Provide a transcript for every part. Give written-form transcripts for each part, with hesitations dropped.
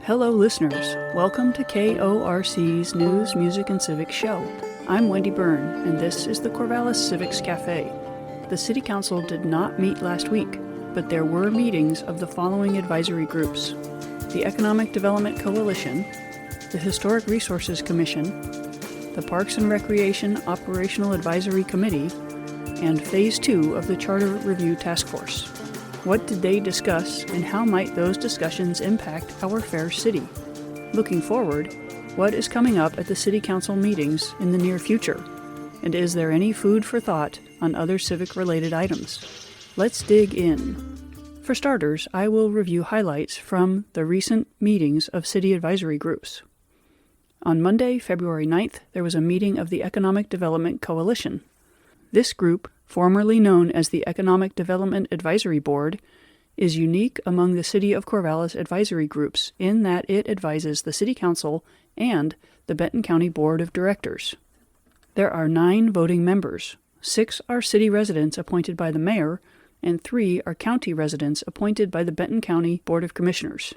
Hello, listeners. Welcome to KORC's News, Music, and Civics show. I'm Wendy Byrne, and this is the Corvallis Civics Cafe. The City Council did not meet last week, but there were meetings of the following advisory groups: the Economic Development Coalition, the Historic Resources Commission, the Parks and Recreation Operational Advisory Committee, and Phase 2 of the Charter Review Task Force. What did they discuss, and how might those discussions impact our fair city? Looking forward, what is coming up at the City Council meetings in the near future? And is there any food for thought on other civic-related items? Let's dig in. For starters, I will review highlights from the recent meetings of city advisory groups. On Monday, February 9th, there was a meeting of the Economic Development Coalition. This group, formerly known as the Economic Development Advisory Board, is unique among the City of Corvallis advisory groups in that it advises the City Council and the Benton County Board of Directors. There are 9 voting members. 6 are city residents appointed by the mayor, and 3 are county residents appointed by the Benton County Board of Commissioners.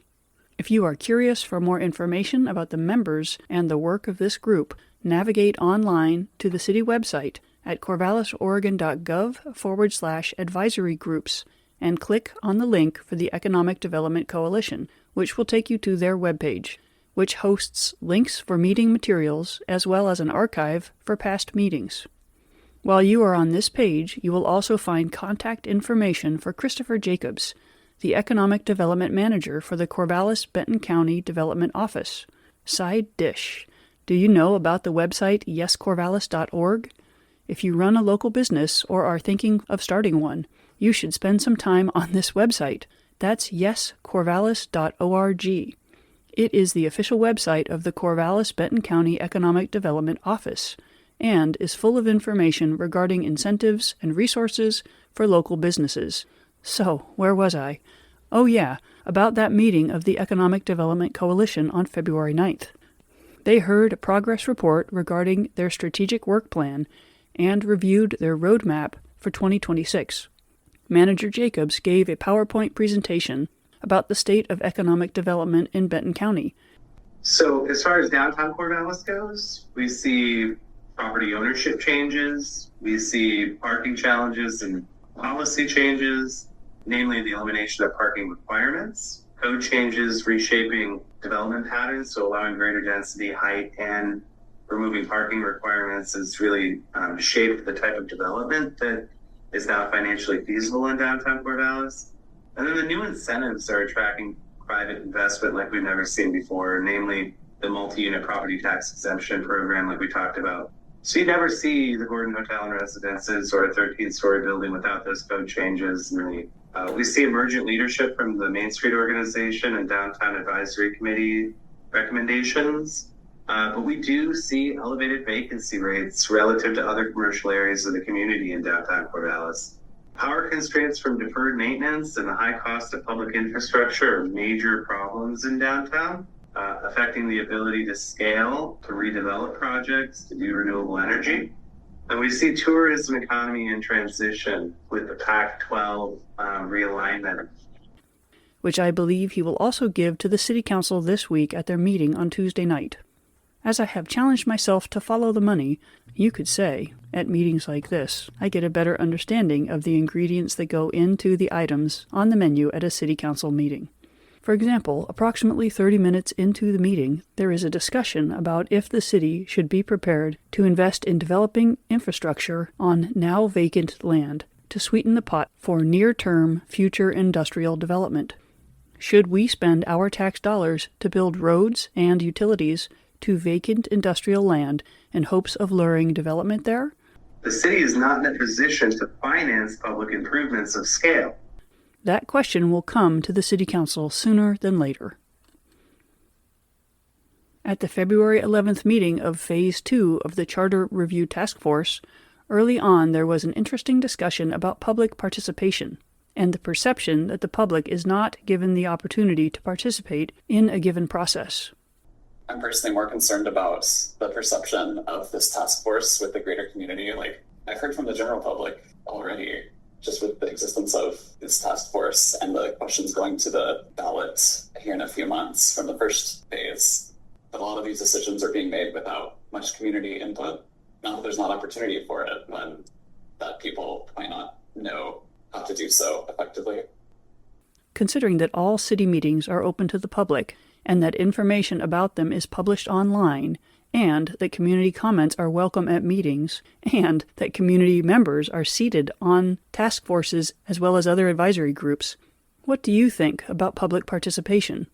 If you are curious for more information about the members and the work of this group, navigate online to the city website at corvallisoregon.gov/advisory groups and click on the link for the Economic Development Coalition, which will take you to their webpage, which hosts links for meeting materials as well as an archive for past meetings. While you are on this page, you will also find contact information for Christopher Jacobs, the Economic Development Manager for the Corvallis-Benton County Development Office. Side dish. Do you know about the website yescorvallis.org? If you run a local business or are thinking of starting one, you should spend some time on this website. That's yescorvallis.org. It is the official website of the Corvallis-Benton County Economic Development Office and is full of information regarding incentives and resources for local businesses. So, where was I? Oh yeah, about that meeting of the Economic Development Coalition on February 9th. They heard a progress report regarding their strategic work plan and reviewed their roadmap for 2026. Manager Jacobs gave a PowerPoint presentation about the state of economic development in Benton County. So as far as downtown Corvallis goes, we see property ownership changes, we see parking challenges and policy changes, namely the elimination of parking requirements, code changes reshaping development patterns, so allowing greater density, height, and removing parking requirements has really shaped the type of development that is now financially feasible in downtown Corvallis. And then the new incentives are attracting private investment like we've never seen before, namely the multi-unit property tax exemption program like we talked about. So you never see the Gordon Hotel and Residences or a 13-story building without those code changes. And we see emergent leadership from the Main Street Organization and Downtown Advisory Committee recommendations. But we do see elevated vacancy rates relative to other commercial areas of the community in downtown Corvallis. Power constraints from deferred maintenance and the high cost of public infrastructure are major problems in downtown, affecting the ability to scale, to redevelop projects, to do renewable energy. And we see tourism economy in transition with the Pac-12 realignment, which I believe he will also give to the City Council this week at their meeting on Tuesday night. As I have challenged myself to follow the money, you could say, at meetings like this, I get a better understanding of the ingredients that go into the items on the menu at a City Council meeting. For example, approximately 30 minutes into the meeting, there is a discussion about if the city should be prepared to invest in developing infrastructure on now vacant land to sweeten the pot for near-term future industrial development. Should we spend our tax dollars to build roads and utilities to vacant industrial land in hopes of luring development there? The city is not in a position to finance public improvements of scale. That question will come to the City Council sooner than later. At the February 11th meeting of Phase 2 of the Charter Review Task Force, early on there was an interesting discussion about public participation and the perception that the public is not given the opportunity to participate in a given process. I'm personally more concerned about the perception of this task force with the greater community. I've heard from the general public already just with the existence of this task force and the questions going to the ballot here in a few months from the first phase. But a lot of these decisions are being made without much community input. Not that there's not opportunity for it, but that people might not know how to do so effectively. Considering that all city meetings are open to the public and that information about them is published online, and that community comments are welcome at meetings, and that community members are seated on task forces as well as other advisory groups, what do you think about public participation?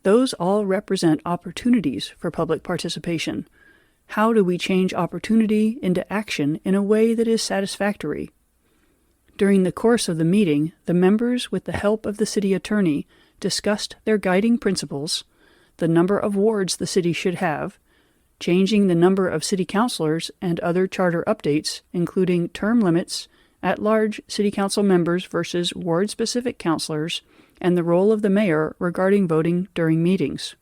Those all represent opportunities for public participation. How do we change opportunity into action in a way that is satisfactory? During the course of the meeting, the members, with the help of the city attorney, discussed their guiding principles, the number of wards the city should have, changing the number of city councilors and other charter updates, including term limits, at-large city council members versus ward-specific councilors, and the role of the mayor regarding voting during meetings.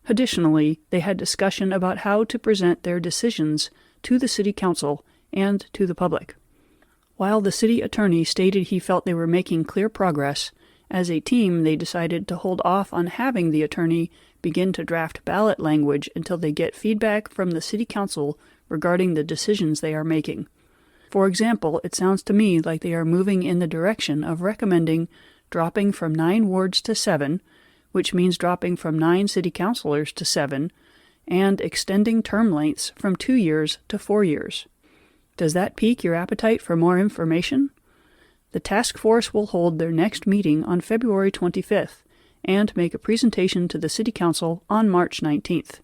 Additionally, they had discussion about how to present their decisions to the city council and to the public. While the city attorney stated he felt they were making clear progress, as a team they decided to hold off on having the attorney begin to draft ballot language until they get feedback from the city council regarding the decisions they are making. For example, it sounds to me like they are moving in the direction of recommending dropping from 9 wards to 7, which means dropping from 9 city councilors to 7, and extending term lengths from 2 years to 4 years. Does that pique your appetite for more information? The task force will hold their next meeting on February 25th and make a presentation to the City Council on March 19th.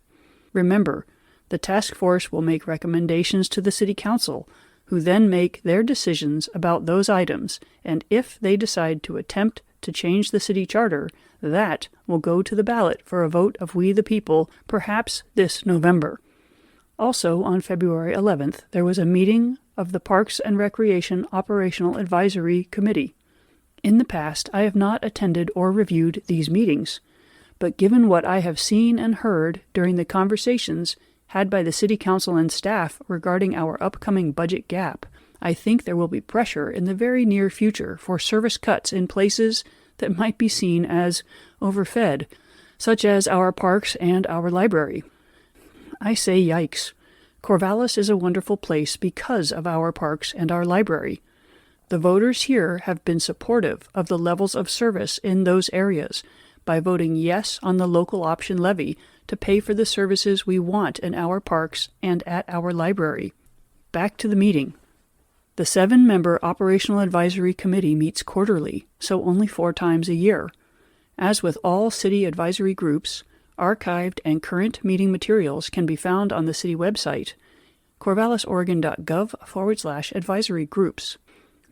Remember, the task force will make recommendations to the City Council, who then make their decisions about those items, and if they decide to attempt to change the city charter, that will go to the ballot for a vote of we the people, perhaps this November. Also, on February 11th, there was a meeting of the Parks and Recreation Operational Advisory Committee. In the past, I have not attended or reviewed these meetings, but given what I have seen and heard during the conversations had by the City Council and staff regarding our upcoming budget gap, I think there will be pressure in the very near future for service cuts in places that might be seen as overfed, such as our parks and our library. I say yikes. Corvallis is a wonderful place because of our parks and our library. The voters here have been supportive of the levels of service in those areas by voting yes on the local option levy to pay for the services we want in our parks and at our library. Back to the meeting. The 7-member Operational Advisory Committee meets quarterly, so only 4 times a year. As with all city advisory groups, archived and current meeting materials can be found on the city website, corvallisoregon.gov/advisory groups.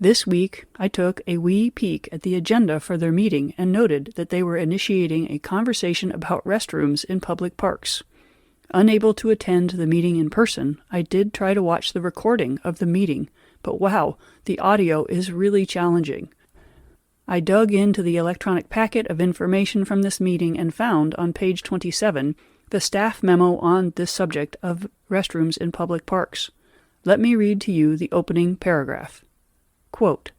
This week, I took a wee peek at the agenda for their meeting and noted that they were initiating a conversation about restrooms in public parks. Unable to attend the meeting in person, I did try to watch the recording of the meeting, but wow, the audio is really challenging. I dug into the electronic packet of information from this meeting and found, on page 27, the staff memo on this subject of restrooms in public parks. Let me read to you the opening paragraph. Quote,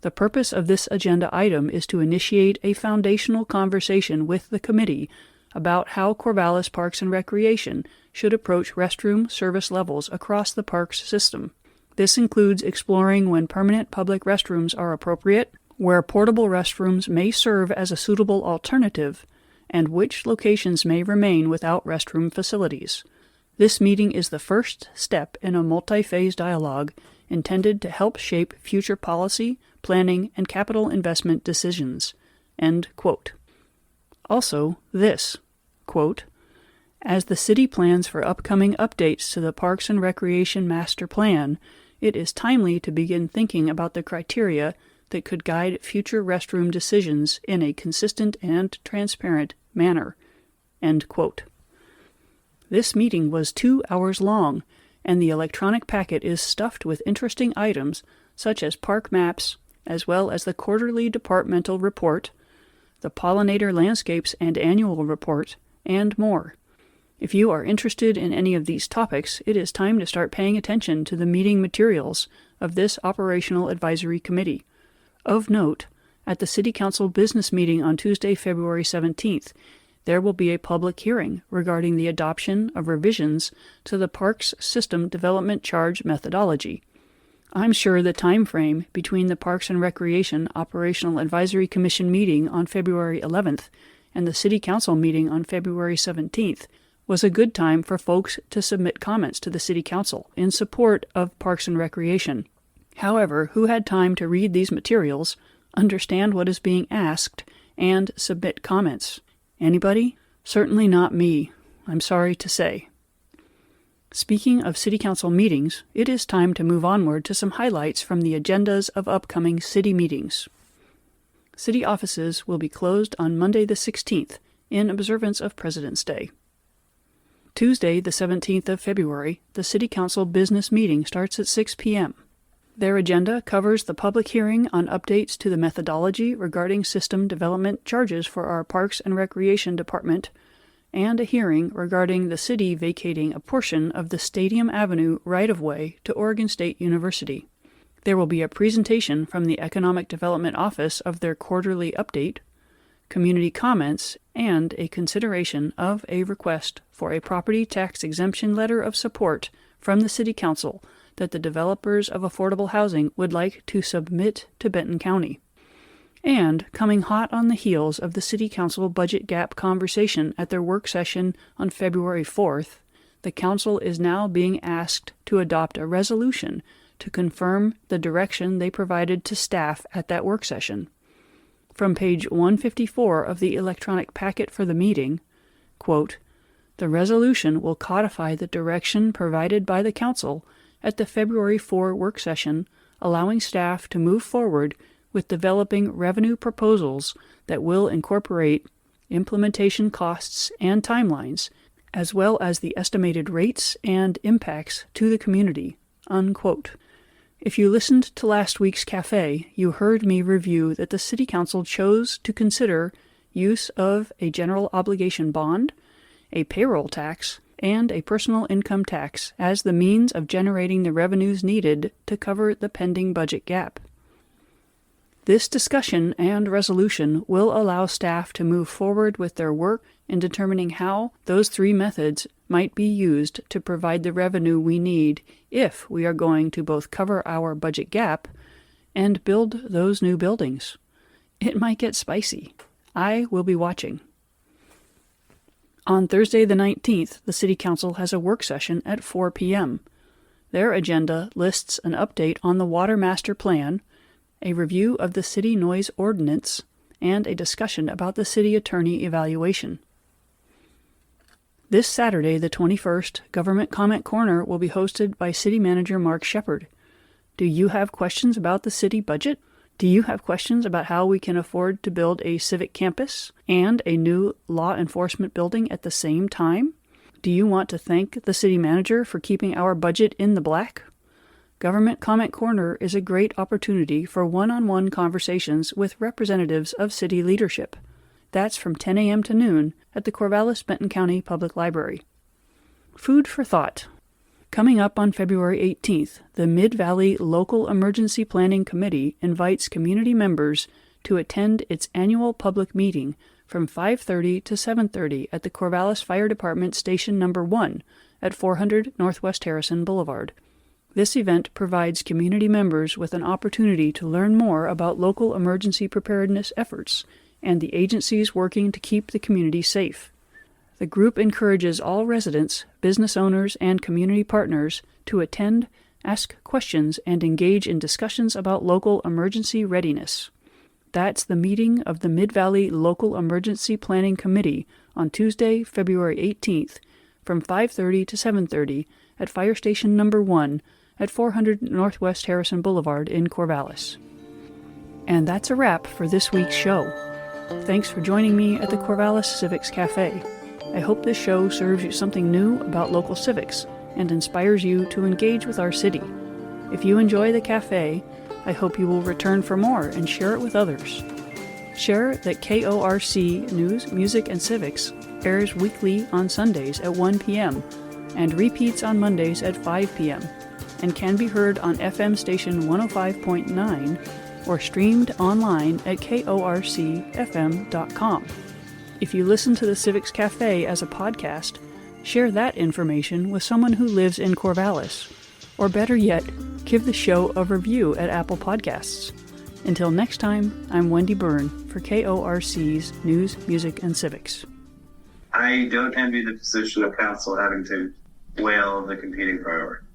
"The purpose of this agenda item is to initiate a foundational conversation with the committee about how Corvallis Parks and Recreation should approach restroom service levels across the parks system. This includes exploring when permanent public restrooms are appropriate, where portable restrooms may serve as a suitable alternative, and which locations may remain without restroom facilities. This meeting is the first step in a multi-phase dialogue intended to help shape future policy, planning, and capital investment decisions." End quote. Also, this, quote, "As the city plans for upcoming updates to the Parks and Recreation Master Plan, it is timely to begin thinking about the criteria that could guide future restroom decisions in a consistent and transparent manner." End quote. This meeting was 2 hours long, and the electronic packet is stuffed with interesting items such as park maps, as well as the quarterly departmental report, the pollinator landscapes and annual report, and more. If you are interested in any of these topics, it is time to start paying attention to the meeting materials of this Operational Advisory Committee. Of note, at the City Council business meeting on Tuesday, February 17th, there will be a public hearing regarding the adoption of revisions to the Parks System Development Charge methodology. I'm sure the time frame between the Parks and Recreation Operational Advisory Commission meeting on February 11th and the City Council meeting on February 17th was a good time for folks to submit comments to the City Council in support of Parks and Recreation. However, who had time to read these materials, understand what is being asked, and submit comments? Anybody? Certainly not me, I'm sorry to say. Speaking of City Council meetings, it is time to move onward to some highlights from the agendas of upcoming city meetings. City offices will be closed on Monday the 16th in observance of President's Day. Tuesday the 17th of February, the City Council business meeting starts at 6 p.m. Their agenda covers the public hearing on updates to the methodology regarding system development charges for our Parks and Recreation Department, and a hearing regarding the city vacating a portion of the Stadium Avenue right-of-way to Oregon State University. There will be a presentation from the Economic Development Office of their quarterly update, community comments, and a consideration of a request for a property tax exemption letter of support from the City Council that the developers of affordable housing would like to submit to Benton County. And, coming hot on the heels of the City Council budget gap conversation at their work session on February 4th, the Council is now being asked to adopt a resolution to confirm the direction they provided to staff at that work session. From page 154 of the electronic packet for the meeting, quote, "The resolution will codify the direction provided by the Council at the February 4 work session, allowing staff to move forward with developing revenue proposals that will incorporate implementation costs and timelines, as well as the estimated rates and impacts to the community." Unquote. If you listened to last week's cafe, you heard me review that the City Council chose to consider use of a general obligation bond, a payroll tax, and a personal income tax as the means of generating the revenues needed to cover the pending budget gap. This discussion and resolution will allow staff to move forward with their work in determining how those three methods might be used to provide the revenue we need if we are going to both cover our budget gap and build those new buildings. It might get spicy. I will be watching. On Thursday the 19th, the City Council has a work session at 4 p.m. Their agenda lists an update on the Water Master Plan, a review of the City Noise Ordinance, and a discussion about the City Attorney evaluation. This Saturday, the 21st, Government Comment Corner will be hosted by City Manager Mark Shepard. Do you have questions about the city budget? Do you have questions about how we can afford to build a civic campus and a new law enforcement building at the same time? Do you want to thank the city manager for keeping our budget in the black? Government Comment Corner is a great opportunity for one-on-one conversations with representatives of city leadership. That's from 10 a.m. to noon at the Corvallis Benton County Public Library. Food for thought. Coming up on February 18th, the Mid-Valley Local Emergency Planning Committee invites community members to attend its annual public meeting from 5:30 to 7:30 at the Corvallis Fire Department Station No. 1 at 400 Northwest Harrison Boulevard. This event provides community members with an opportunity to learn more about local emergency preparedness efforts and the agencies working to keep the community safe. The group encourages all residents, business owners, and community partners to attend, ask questions, and engage in discussions about local emergency readiness. That's the meeting of the Mid-Valley Local Emergency Planning Committee on Tuesday, February 18th from 5:30 to 7:30 at Fire Station No. 1 at 400 Northwest Harrison Boulevard in Corvallis. And that's a wrap for this week's show. Thanks for joining me at the Corvallis Civics Cafe. I hope this show serves you something new about local civics and inspires you to engage with our city. If you enjoy the cafe, I hope you will return for more and share it with others. Share that KORC News, Music, and Civics airs weekly on Sundays at 1 p.m. and repeats on Mondays at 5 p.m. and can be heard on FM station 105.9 or streamed online at korcfm.com. If you listen to the Civics Cafe as a podcast, share that information with someone who lives in Corvallis. Or better yet, give the show a review at Apple Podcasts. Until next time, I'm Wendy Byrne for KORC's News, Music, and Civics. I don't envy the position of council having to weigh all of the competing priorities.